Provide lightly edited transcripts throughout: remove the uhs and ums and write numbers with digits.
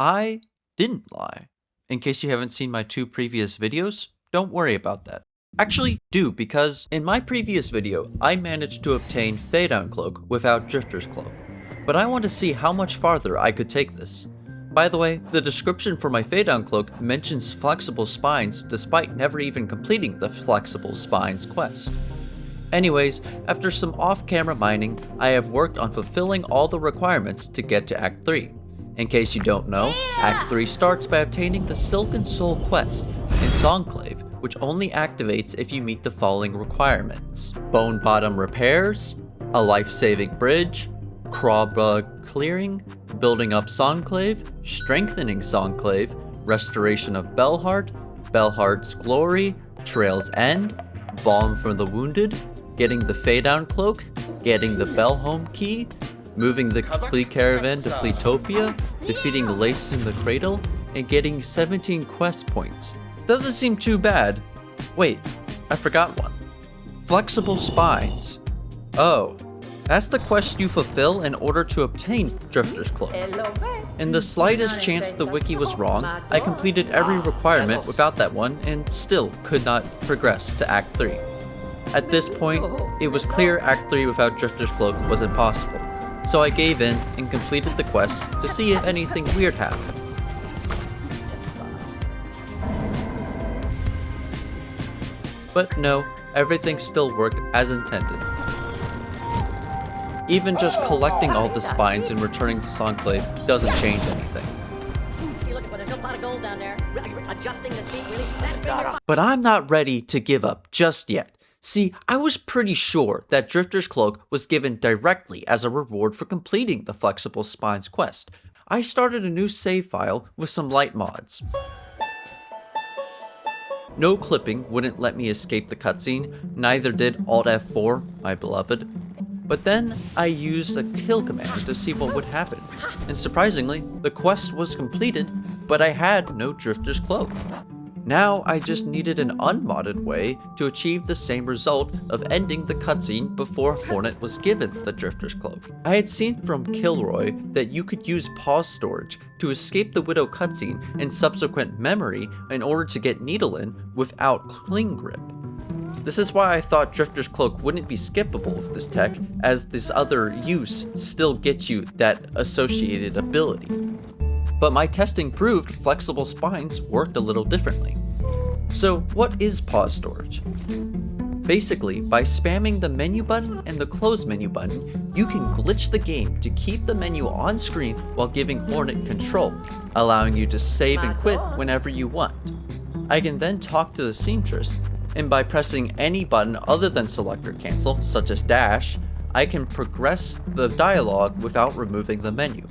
I didn't lie. In case you haven't seen my 2 previous videos, don't worry about that. Actually, do, because in my previous video, I managed to obtain Fade-Down Cloak without Drifters Cloak. But I want to see how much farther I could take this. By the way, the description for my Fade-Down Cloak mentions flexible spines despite never even completing the flexible spines quest. Anyways, after some off-camera mining, I have worked on fulfilling all the requirements to get to Act 3. In case you don't know, Act 3 starts by obtaining the Silken Soul quest in Songclave, which only activates if you meet the following requirements: Bone Bottom repairs, a life-saving bridge, craw bug clearing, building up Songclave, strengthening Songclave, restoration of Bellheart, Bellheart's glory, Trail's End, balm for the wounded, getting the Fade-Down Cloak, getting the Bellhome key, moving the Flea Caravan to Fleetopia, defeating Lace in the Cradle, and getting 17 quest points. Doesn't seem too bad. Wait, I forgot one. Flexible Spines. Oh, that's the quest you fulfill in order to obtain Drifters Cloak. In the slightest chance the wiki was wrong, I completed every requirement without that one and still could not progress to Act 3. At this point, it was clear Act 3 without Drifters Cloak was impossible, so I gave in and completed the quest to see if anything weird happened. But no, everything still worked as intended. Even just collecting all the spines and returning to Songclave doesn't change anything. There's a lot of gold down there. Adjusting the seat, really? That's But I'm not ready to give up just yet. See, I was pretty sure that Drifter's Cloak was given directly as a reward for completing the Flexible Spines quest. I started a new save file with some light mods. No clipping wouldn't let me escape the cutscene, neither did Alt F4, my beloved. But then I used a kill command to see what would happen, and surprisingly, the quest was completed, but I had no Drifter's Cloak. Now I just needed an unmodded way to achieve the same result of ending the cutscene before Hornet was given the Drifter's Cloak. I had seen from Kilroy that you could use pause storage to escape the Widow cutscene and subsequent memory in order to get Needle-In without Cling Grip. This is why I thought Drifter's Cloak wouldn't be skippable with this tech, as this other use still gets you that associated ability. But my testing proved Flexible Spines worked a little differently. So what is pause storage? Basically, by spamming the menu button and the close menu button, you can glitch the game to keep the menu on screen while giving Hornet control, allowing you to save and quit whenever you want. I can then talk to the seamstress, and by pressing any button other than select or cancel, such as dash, I can progress the dialogue without removing the menu.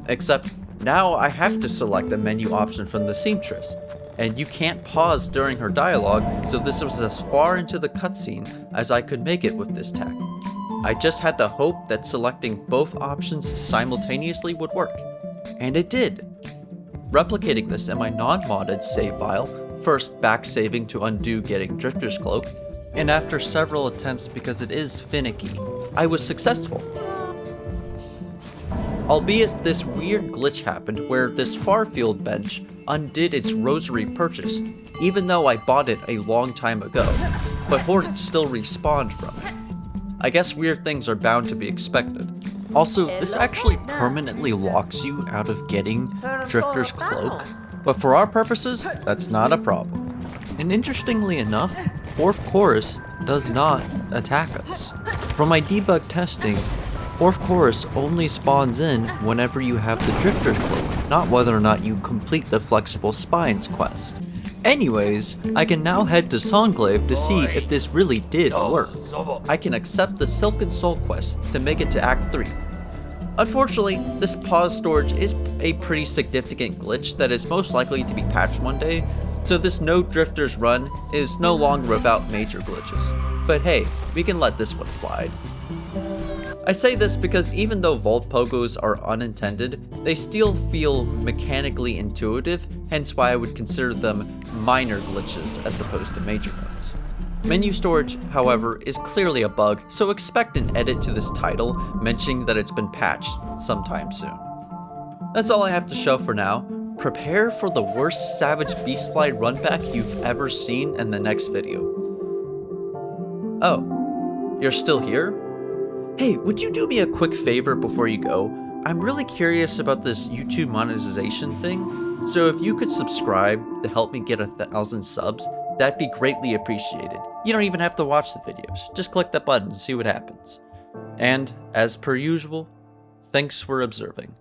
Except, now I have to select a menu option from the seamstress, and you can't pause during her dialogue, so this was as far into the cutscene as I could make it with this tech. I just had to hope that selecting both options simultaneously would work, and it did. Replicating this in my non-modded save file, first back-saving to undo getting Drifter's Cloak, and after several attempts because it is finicky, I was successful. Albeit this weird glitch happened where this Farfield bench undid its rosary purchase, even though I bought it a long time ago, but Hornet still respawned from it. I guess weird things are bound to be expected. Also, this actually permanently locks you out of getting Drifter's Cloak, but for our purposes, that's not a problem. And interestingly enough, 4th Chorus does not attack us. From my debug testing, 4th Chorus only spawns in whenever you have the Drifter's Cloak, not whether or not you complete the Flexible Spines quest. Anyways, I can now head to Songclave to see if this really did work. I can accept the Silken Soul quest to make it to Act 3. Unfortunately, this pause storage is a pretty significant glitch that is most likely to be patched one day, so this no drifters run is no longer without major glitches. But hey, we can let this one slide. I say this because even though vault pogos are unintended, they still feel mechanically intuitive, hence why I would consider them minor glitches as opposed to major ones. Menu storage, however, is clearly a bug, so expect an edit to this title mentioning that it's been patched sometime soon. That's all I have to show for now. Prepare for the worst Savage Beastfly runback you've ever seen in the next video. Oh, you're still here? Hey, would you do me a quick favor before you go? I'm really curious about this YouTube monetization thing, so if you could subscribe to help me get 1,000 subs, that'd be greatly appreciated. You don't even have to watch the videos, just click that button and see what happens. And, as per usual, thanks for observing.